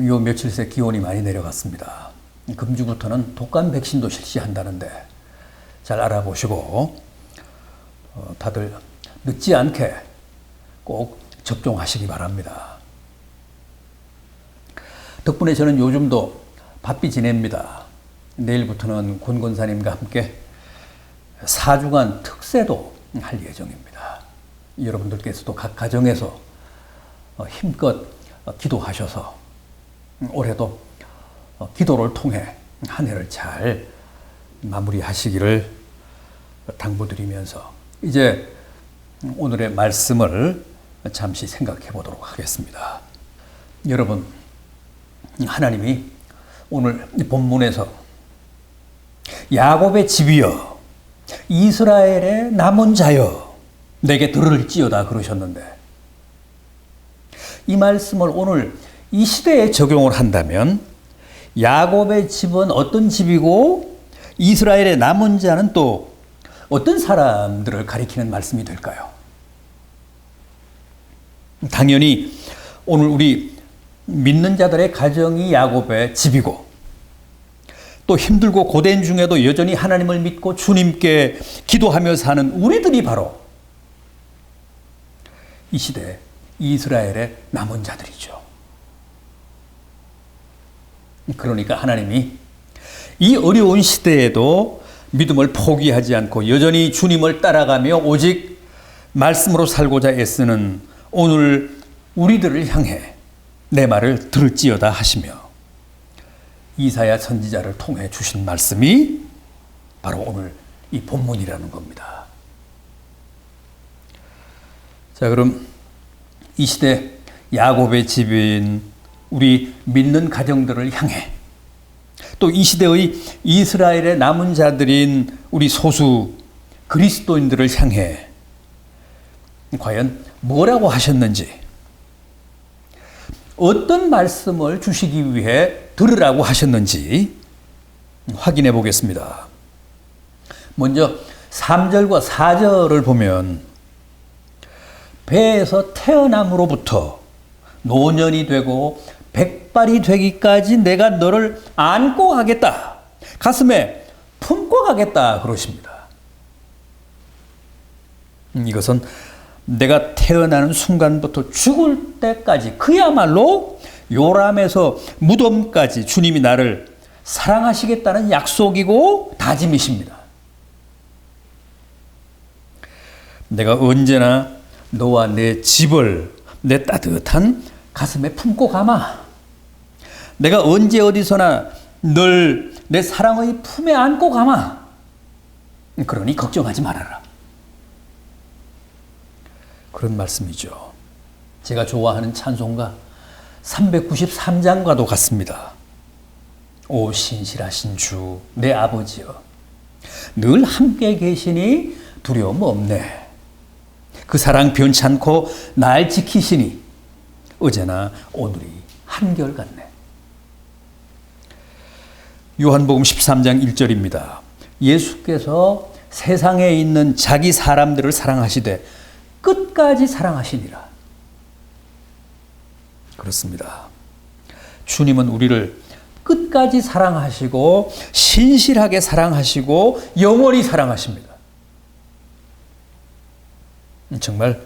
요 며칠 새 기온이 많이 내려갔습니다. 금주부터는 독감 백신도 실시한다는데 잘 알아보시고 다들 늦지 않게 꼭 접종하시기 바랍니다. 덕분에 저는 요즘도 바삐 지냅니다. 내일부터는 권 권사님과 함께 4주간 특세도 할 예정입니다. 여러분들께서도 각 가정에서 힘껏 기도하셔서 올해도 기도를 통해 한 해를 잘 마무리하시기를 당부드리면서 이제 오늘의 말씀을 잠시 생각해 보도록 하겠습니다. 여러분, 하나님이 오늘 본문에서 야곱의 집이여 이스라엘의 남은 자여 내게 들을지어다 그러셨는데 이 말씀을 오늘 이 시대에 적용을 한다면 야곱의 집은 어떤 집이고 이스라엘의 남은 자는 또 어떤 사람들을 가리키는 말씀이 될까요? 당연히 오늘 우리 믿는 자들의 가정이 야곱의 집이고 또 힘들고 고된 중에도 여전히 하나님을 믿고 주님께 기도하며 사는 우리들이 바로 이 시대 이스라엘의 남은 자들이죠. 그러니까 하나님이 이 어려운 시대에도 믿음을 포기하지 않고 여전히 주님을 따라가며 오직 말씀으로 살고자 애쓰는 오늘 우리들을 향해 내 말을 들을지어다 하시며 이사야 선지자를 통해 주신 말씀이 바로 오늘 이 본문이라는 겁니다. 자, 그럼 이 시대 야곱의 집인 우리 믿는 가정들을 향해 또 이 시대의 이스라엘의 남은 자들인 우리 소수 그리스도인들을 향해 과연 뭐라고 하셨는지 어떤 말씀을 주시기 위해 들으라고 하셨는지 확인해 보겠습니다. 먼저 3절과 4절을 보면 배에서 태어남으로부터 노년이 되고 백발이 되기까지 내가 너를 안고 가겠다. 가슴에 품고 가겠다 그러십니다. 이것은 내가 태어나는 순간부터 죽을 때까지 그야말로 요람에서 무덤까지 주님이 나를 사랑하시겠다는 약속이고 다짐이십니다. 내가 언제나 너와 내 집을 내 따뜻한 가슴에 품고 가마. 내가 언제 어디서나 널 내 사랑의 품에 안고 가마. 그러니 걱정하지 말아라. 그런 말씀이죠. 제가 좋아하는 찬송가 393장과도 같습니다. 오 신실하신 주 내 아버지여 늘 함께 계시니 두려움 없네. 그 사랑 변찮고 날 지키시니 어제나 오늘이 한결같네. 요한복음 13장 1절입니다. 예수께서 세상에 있는 자기 사람들을 사랑하시되 끝까지 사랑하시니라. 그렇습니다. 주님은 우리를 끝까지 사랑하시고 신실하게 사랑하시고 영원히 사랑하십니다. 정말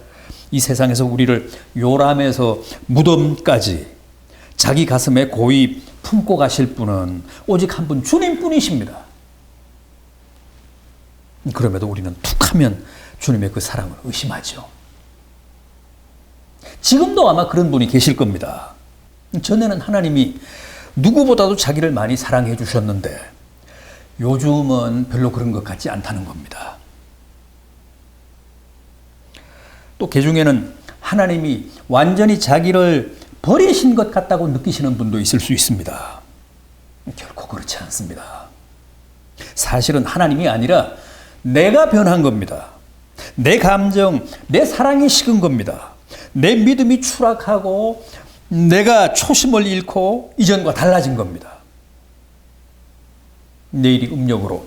이 세상에서 우리를 요람에서 무덤까지 자기 가슴에 고이 품고 가실 분은 오직 한 분 주님뿐이십니다. 그럼에도 우리는 툭하면 주님의 그 사랑을 의심하죠. 지금도 아마 그런 분이 계실 겁니다. 전에는 하나님이 누구보다도 자기를 많이 사랑해 주셨는데 요즘은 별로 그런 것 같지 않다는 겁니다. 또 개중에는 하나님이 완전히 자기를 버리신 것 같다고 느끼시는 분도 있을 수 있습니다. 결코 그렇지 않습니다. 사실은 하나님이 아니라 내가 변한 겁니다. 내 감정, 내 사랑이 식은 겁니다. 내 믿음이 추락하고 내가 초심을 잃고 이전과 달라진 겁니다. 내일이 음력으로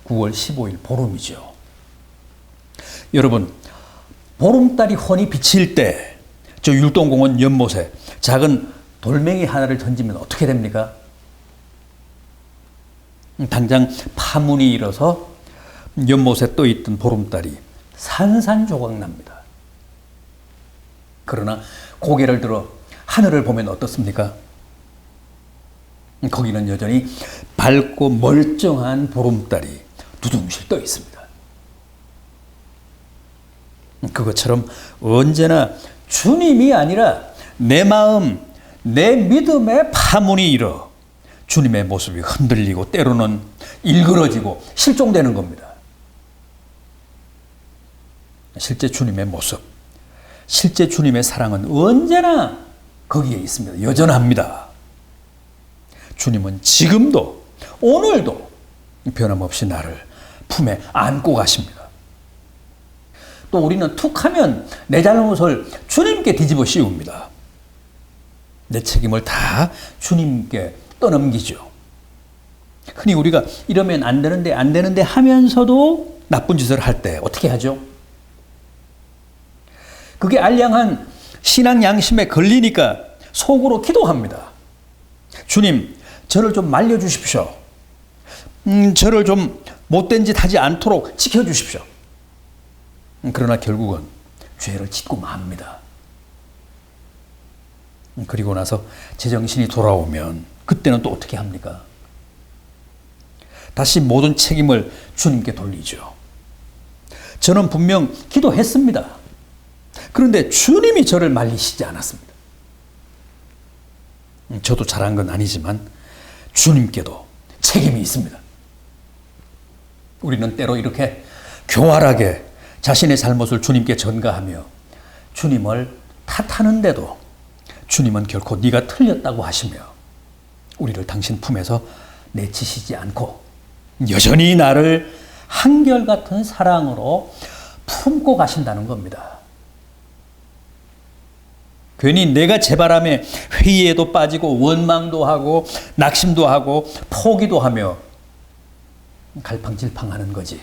9월 15일 보름이죠. 여러분, 보름달이 훤히 비칠 때 저 율동공원 연못에 작은 돌멩이 하나를 던지면 어떻게 됩니까? 당장 파문이 일어서 연못에 떠있던 보름달이 산산조각 납니다. 그러나 고개를 들어 하늘을 보면 어떻습니까? 거기는 여전히 밝고 멀쩡한 보름달이 두둥실 떠 있습니다. 그것처럼 언제나 주님이 아니라 내 마음, 내 믿음의 파문이 일어 주님의 모습이 흔들리고 때로는 일그러지고 실종되는 겁니다. 실제 주님의 모습, 실제 주님의 사랑은 언제나 거기에 있습니다. 여전합니다. 주님은 지금도 오늘도 변함없이 나를 품에 안고 가십니다. 또 우리는 툭하면 내 잘못을 주님께 뒤집어 씌웁니다. 내 책임을 다 주님께 떠넘기죠. 흔히 우리가 이러면 안 되는데 하면서도 나쁜 짓을 할 때 어떻게 하죠? 그게 알량한 신앙 양심에 걸리니까 속으로 기도합니다. 주님, 저를 좀 말려주십시오. 저를 좀 못된 짓 하지 않도록 지켜주십시오. 그러나 결국은 죄를 짓고 맙니다. 그리고 나서 제정신이 돌아오면 그때는 또 어떻게 합니까? 다시 모든 책임을 주님께 돌리죠. 저는 분명 기도했습니다. 그런데 주님이 저를 말리시지 않았습니다. 저도 잘한 건 아니지만 주님께도 책임이 있습니다. 우리는 때로 이렇게 교활하게 자신의 잘못을 주님께 전가하며 주님을 탓하는데도 주님은 결코 네가 틀렸다고 하시며 우리를 당신 품에서 내치시지 않고 여전히 나를 한결같은 사랑으로 품고 가신다는 겁니다. 괜히 내가 제 바람에 회의에도 빠지고 원망도 하고 낙심도 하고 포기도 하며 갈팡질팡하는 거지.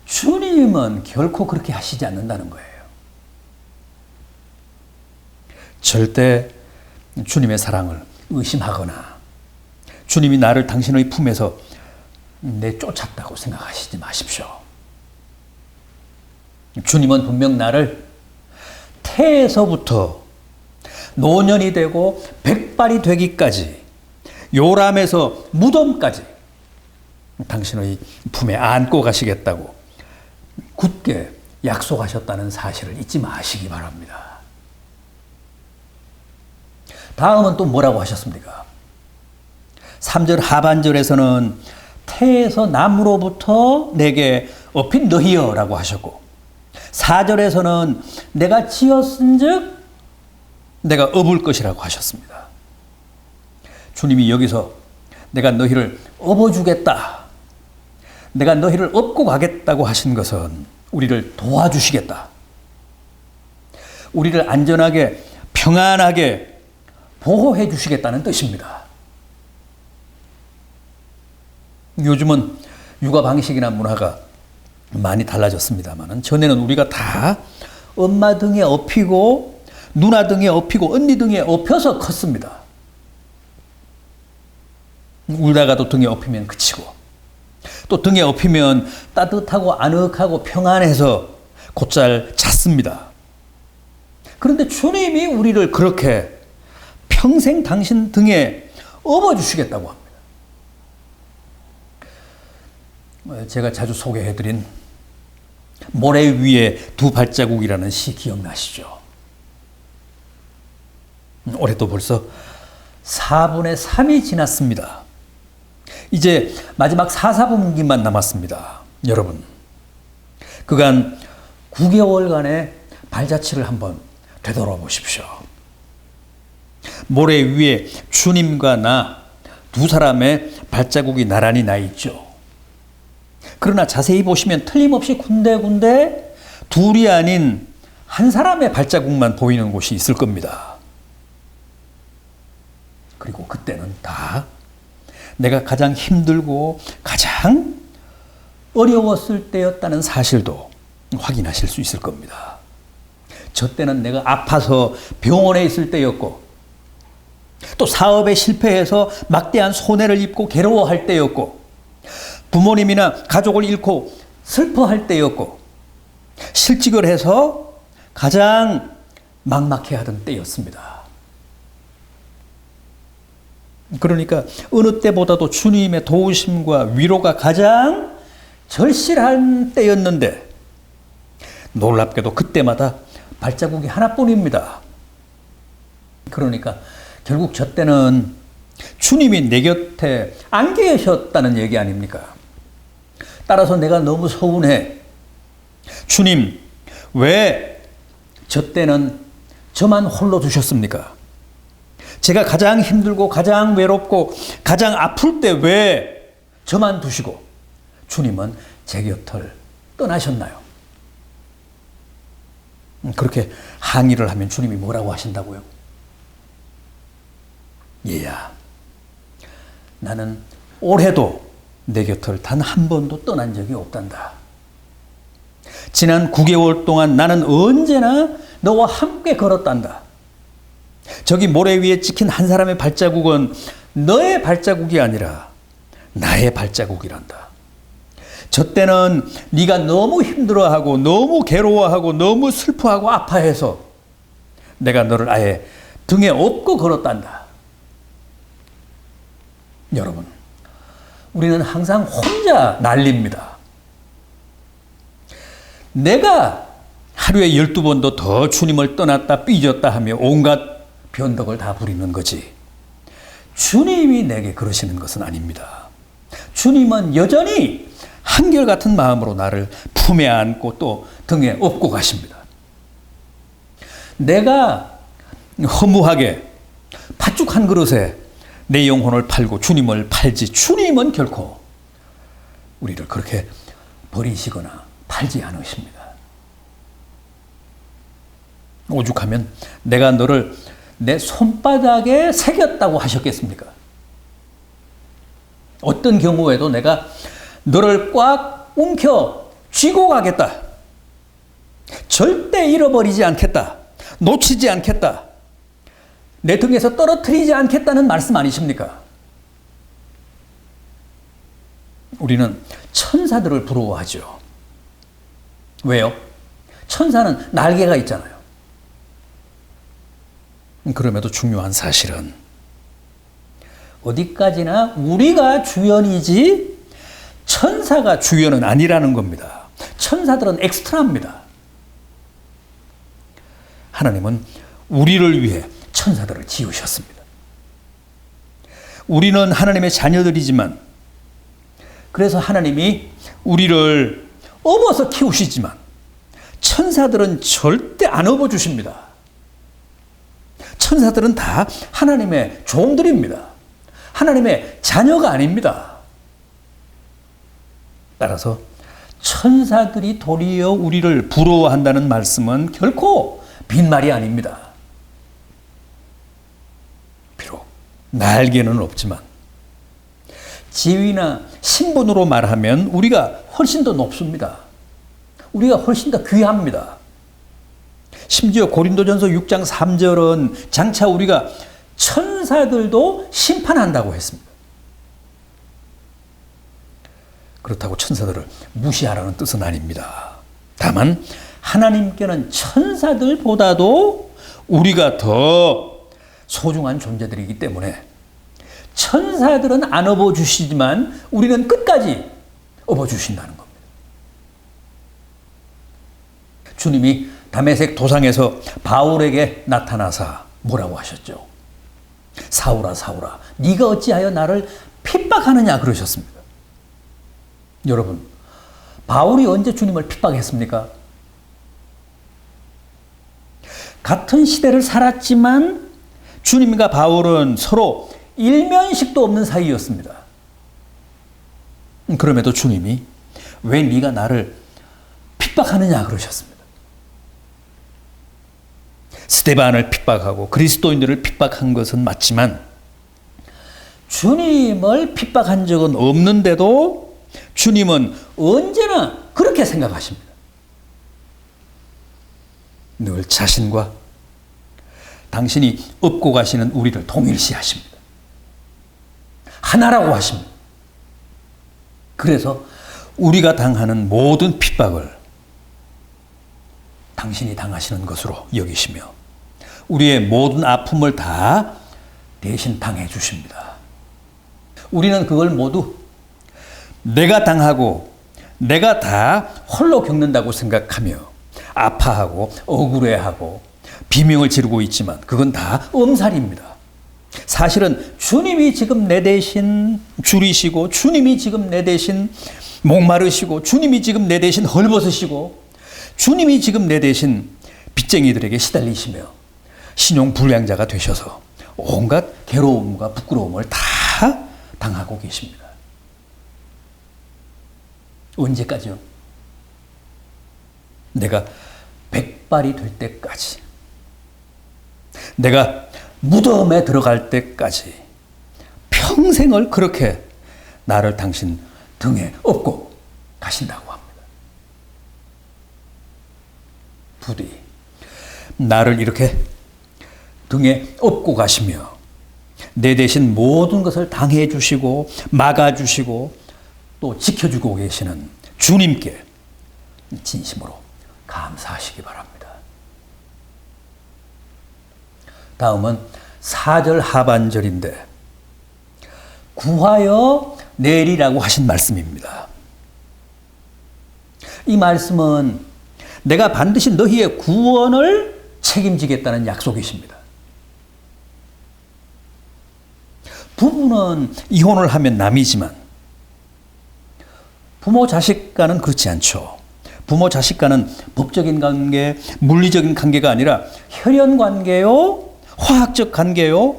주님은 결코 그렇게 하시지 않는다는 거예요. 절대 주님의 사랑을 의심하거나 주님이 나를 당신의 품에서 내쫓았다고 생각하시지 마십시오. 주님은 분명 나를 태에서부터 노년이 되고 백발이 되기까지 요람에서 무덤까지 당신의 품에 안고 가시겠다고 굳게 약속하셨다는 사실을 잊지 마시기 바랍니다. 다음은 또 뭐라고 하셨습니까? 3절 하반절에서는 태에서 남으로부터 내게 업힌 너희여 라고 하셨고 4절에서는 내가 지었은즉 내가 업을 것이라고 하셨습니다. 주님이 여기서 내가 너희를 업어주겠다, 내가 너희를 업고 가겠다고 하신 것은 우리를 도와주시겠다, 우리를 안전하게 평안하게 보호해 주시겠다는 뜻입니다. 요즘은 육아 방식이나 문화가 많이 달라졌습니다만 전에는 우리가 다 엄마 등에 업히고 누나 등에 업히고 언니 등에 업혀서 컸습니다. 울다가도 등에 업히면 그치고 또 등에 업히면 따뜻하고 아늑하고 평안해서 곧잘 잤습니다. 그런데 주님이 우리를 그렇게 평생 당신 등에 업어주시겠다고 합니다. 제가 자주 소개해드린 모래 위에 두 발자국이라는 시 기억나시죠? 올해도 벌써 4분의 3이 지났습니다. 이제 마지막 4분기만 남았습니다. 여러분, 그간 9개월간의 발자취를 한번 되돌아보십시오. 모래 위에 주님과 나 두 사람의 발자국이 나란히 나 있죠. 그러나 자세히 보시면 틀림없이 군데군데 둘이 아닌 한 사람의 발자국만 보이는 곳이 있을 겁니다. 그리고 그때는 다 내가 가장 힘들고 가장 어려웠을 때였다는 사실도 확인하실 수 있을 겁니다. 저 때는 내가 아파서 병원에 있을 때였고 또 사업에 실패해서 막대한 손해를 입고 괴로워할 때였고, 부모님이나 가족을 잃고 슬퍼할 때였고, 실직을 해서 가장 막막해하던 때였습니다. 그러니까 어느 때보다도 주님의 도우심과 위로가 가장 절실한 때였는데, 놀랍게도 그때마다 발자국이 하나뿐입니다. 그러니까 결국 저 때는 주님이 내 곁에 안 계셨다는 얘기 아닙니까? 따라서 내가 너무 서운해. 주님, 왜 저 때는 저만 홀로 두셨습니까? 제가 가장 힘들고 가장 외롭고 가장 아플 때 왜 저만 두시고 주님은 제 곁을 떠나셨나요? 그렇게 항의를 하면 주님이 뭐라고 하신다고요? 얘야, 나는 올해도 내 곁을 단 한 번도 떠난 적이 없단다. 지난 9개월 동안 나는 언제나 너와 함께 걸었단다. 저기 모래 위에 찍힌 한 사람의 발자국은 너의 발자국이 아니라 나의 발자국이란다. 저 때는 네가 너무 힘들어하고 너무 괴로워하고 너무 슬퍼하고 아파해서 내가 너를 아예 등에 업고 걸었단다. 여러분, 우리는 항상 혼자 난립니다. 내가 하루에 12번도 더 주님을 떠났다 삐졌다 하며 온갖 변덕을 다 부리는 거지, 주님이 내게 그러시는 것은 아닙니다. 주님은 여전히 한결같은 마음으로 나를 품에 안고 또 등에 업고 가십니다. 내가 허무하게 팥죽 한 그릇에 내 영혼을 팔고 주님을 팔지, 주님은 결코 우리를 그렇게 버리시거나 팔지 않으십니다. 오죽하면 내가 너를 내 손바닥에 새겼다고 하셨겠습니까? 어떤 경우에도 내가 너를 꽉 움켜 쥐고 가겠다. 절대 잃어버리지 않겠다. 놓치지 않겠다. 내 등에서 떨어뜨리지 않겠다는 말씀 아니십니까? 우리는 천사들을 부러워하죠. 왜요? 천사는 날개가 있잖아요. 그럼에도 중요한 사실은 어디까지나 우리가 주연이지 천사가 주연은 아니라는 겁니다. 천사들은 엑스트라입니다. 하나님은 우리를 위해 천사들을 지으셨습니다. 우리는 하나님의 자녀들이지만, 그래서 하나님이 우리를 업어서 키우시지만 천사들은 절대 안 업어주십니다. 천사들은 다 하나님의 종들입니다. 하나님의 자녀가 아닙니다. 따라서 천사들이 도리어 우리를 부러워한다는 말씀은 결코 빈말이 아닙니다. 비록 날개는 없지만 지위나 신분으로 말하면 우리가 훨씬 더 높습니다. 우리가 훨씬 더 귀합니다. 심지어 고린도전서 6장 3절은 장차 우리가 천사들도 심판한다고 했습니다. 그렇다고 천사들을 무시하라는 뜻은 아닙니다. 다만 하나님께는 천사들보다도 우리가 더 소중한 존재들이기 때문에 천사들은 안 업어주시지만 우리는 끝까지 업어주신다는 겁니다. 주님이 다메섹 도상에서 바울에게 나타나사 뭐라고 하셨죠? 사울아 사울아 네가 어찌하여 나를 핍박하느냐 그러셨습니다. 여러분, 바울이 언제 주님을 핍박했습니까? 같은 시대를 살았지만 주님과 바울은 서로 일면식도 없는 사이였습니다. 그럼에도 주님이 왜 네가 나를 핍박하느냐 그러셨습니다. 스데반을 핍박하고 그리스도인들을 핍박한 것은 맞지만 주님을 핍박한 적은 없는데도 주님은 언제나 그렇게 생각하십니다. 늘 자신과 당신이 업고 가시는 우리를 동일시하십니다. 하나라고 하십니다. 그래서 우리가 당하는 모든 핍박을 당신이 당하시는 것으로 여기시며 우리의 모든 아픔을 다 대신 당해 주십니다. 우리는 그걸 모두 내가 당하고 내가 다 홀로 겪는다고 생각하며 아파하고 억울해하고 비명을 지르고 있지만 그건 다 엄살입니다. 사실은 주님이 지금 내 대신 줄이시고 주님이 지금 내 대신 목마르시고 주님이 지금 내 대신 헐벗으시고 주님이 지금 내 대신 빚쟁이들에게 시달리시며 신용불량자가 되셔서 온갖 괴로움과 부끄러움을 다 당하고 계십니다. 언제까지요? 내가 백발이 될 때까지, 내가 무덤에 들어갈 때까지 평생을 그렇게 나를 당신 등에 업고 가신다고 합니다. 부디 나를 이렇게 등에 업고 가시며 내 대신 모든 것을 당해 주시고 막아 주시고 또 지켜주고 계시는 주님께 진심으로 감사하시기 바랍니다. 다음은 4절 하반절인데 구하여 내리라고 하신 말씀입니다. 이 말씀은 내가 반드시 너희의 구원을 책임지겠다는 약속이십니다. 부부는 이혼을 하면 남이지만 부모 자식 간은 그렇지 않죠. 부모 자식 간은 법적인 관계, 물리적인 관계가 아니라 혈연 관계요, 화학적 관계요,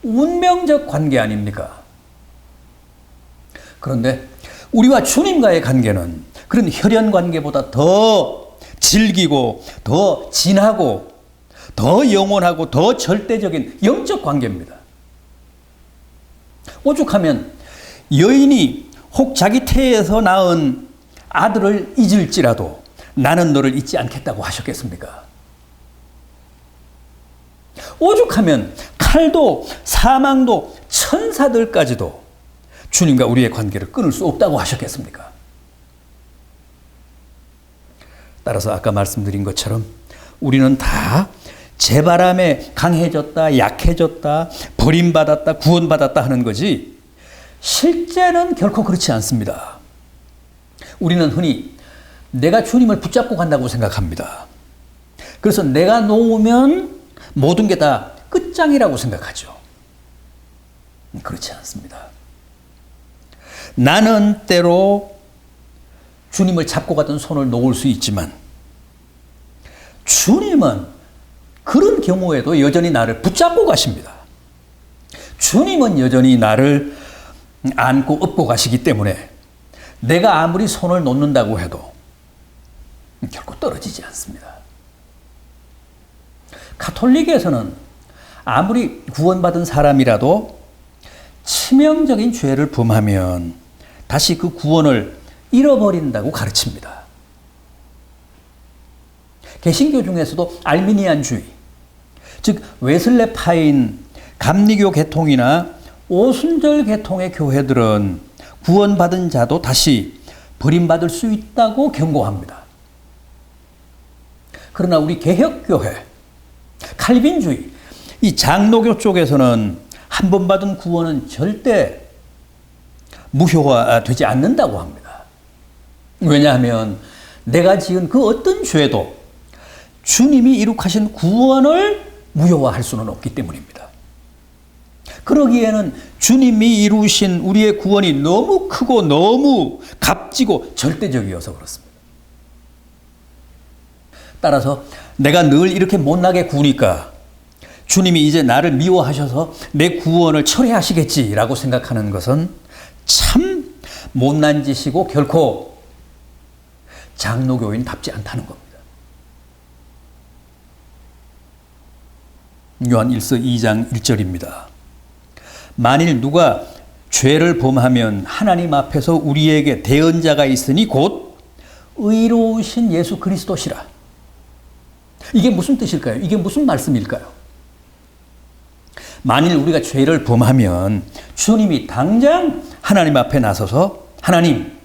운명적 관계 아닙니까? 그런데 우리와 주님과의 관계는 그런 혈연 관계보다 더 질기고 더 진하고 더 영원하고 더 절대적인 영적 관계입니다. 오죽하면 여인이 혹 자기 태에서 낳은 아들을 잊을지라도 나는 너를 잊지 않겠다고 하셨겠습니까? 오죽하면 칼도 사망도 천사들까지도 주님과 우리의 관계를 끊을 수 없다고 하셨겠습니까? 따라서 아까 말씀드린 것처럼 우리는 다 제 바람에 강해졌다, 약해졌다, 버림받았다, 구원받았다 하는 거지 실제는 결코 그렇지 않습니다. 우리는 흔히 내가 주님을 붙잡고 간다고 생각합니다. 그래서 내가 놓으면 모든 게 다 끝장이라고 생각하죠. 그렇지 않습니다. 나는 때로 주님을 잡고 가던 손을 놓을 수 있지만 주님은 그런 경우에도 여전히 나를 붙잡고 가십니다. 주님은 여전히 나를 안고 업고 가시기 때문에 내가 아무리 손을 놓는다고 해도 결코 떨어지지 않습니다. 가톨릭에서는 아무리 구원받은 사람이라도 치명적인 죄를 범하면 다시 그 구원을 잃어버린다고 가르칩니다. 개신교 중에서도 알미니안주의, 즉 웨슬레파인 감리교 계통이나 오순절 계통의 교회들은 구원받은 자도 다시 버림받을 수 있다고 경고합니다. 그러나 우리 개혁교회, 칼빈주의, 이 장로교 쪽에서는 한 번 받은 구원은 절대 무효화되지 않는다고 합니다. 왜냐하면 내가 지은 그 어떤 죄도 주님이 이룩하신 구원을 무효화할 수는 없기 때문입니다. 그러기에는 주님이 이루신 우리의 구원이 너무 크고 너무 값지고 절대적이어서 그렇습니다. 따라서 내가 늘 이렇게 못나게 구니까 주님이 이제 나를 미워하셔서 내 구원을 철회하시겠지라고 생각하는 것은 참 못난 짓이고 결코 장로교인답지 않다는 겁니다. 요한 1서 2장 1절입니다. 만일 누가 죄를 범하면 하나님 앞에서 우리에게 대언자가 있으니 곧 의로우신 예수 그리스도시라. 이게 무슨 뜻일까요? 이게 무슨 말씀일까요? 만일 우리가 죄를 범하면 주님이 당장 하나님 앞에 나서서 하나님,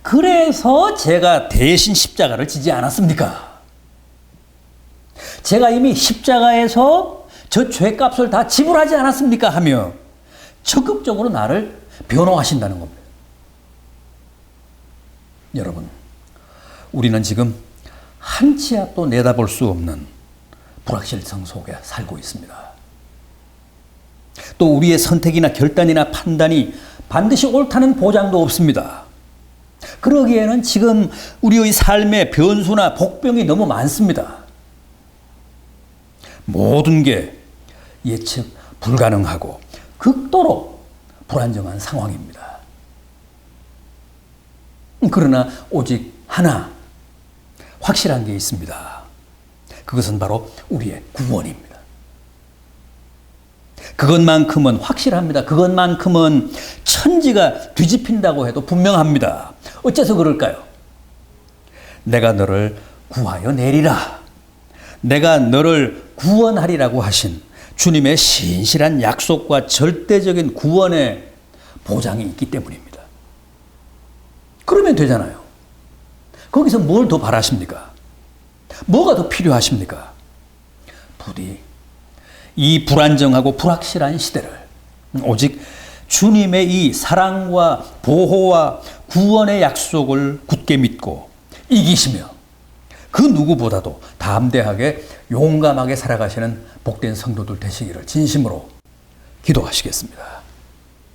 그래서 제가 대신 십자가를 지지 않았습니까? 제가 이미 십자가에서 저 죄값을 다 지불하지 않았습니까? 하며 적극적으로 나를 변호하신다는 겁니다. 여러분, 우리는 지금 한 치 앞도 내다볼 수 없는 불확실성 속에 살고 있습니다. 또 우리의 선택이나 결단이나 판단이 반드시 옳다는 보장도 없습니다. 그러기에는 지금 우리의 삶의 변수나 복병이 너무 많습니다. 모든 게 예측 불가능하고 극도로 불안정한 상황입니다. 그러나 오직 하나 확실한 게 있습니다. 그것은 바로 우리의 구원입니다. 그것만큼은 확실합니다. 그것만큼은 천지가 뒤집힌다고 해도 분명합니다. 어째서 그럴까요? 내가 너를 구하여 내리라. 내가 너를 구원하리라고 하신 주님의 신실한 약속과 절대적인 구원의 보장이 있기 때문입니다. 그러면 되잖아요. 거기서 뭘 더 바라십니까? 뭐가 더 필요하십니까? 부디 이 불안정하고 불확실한 시대를 오직 주님의 이 사랑과 보호와 구원의 약속을 굳게 믿고 이기시며 그 누구보다도 담대하게 용감하게 살아가시는 복된 성도들 되시기를 진심으로 기도하시겠습니다.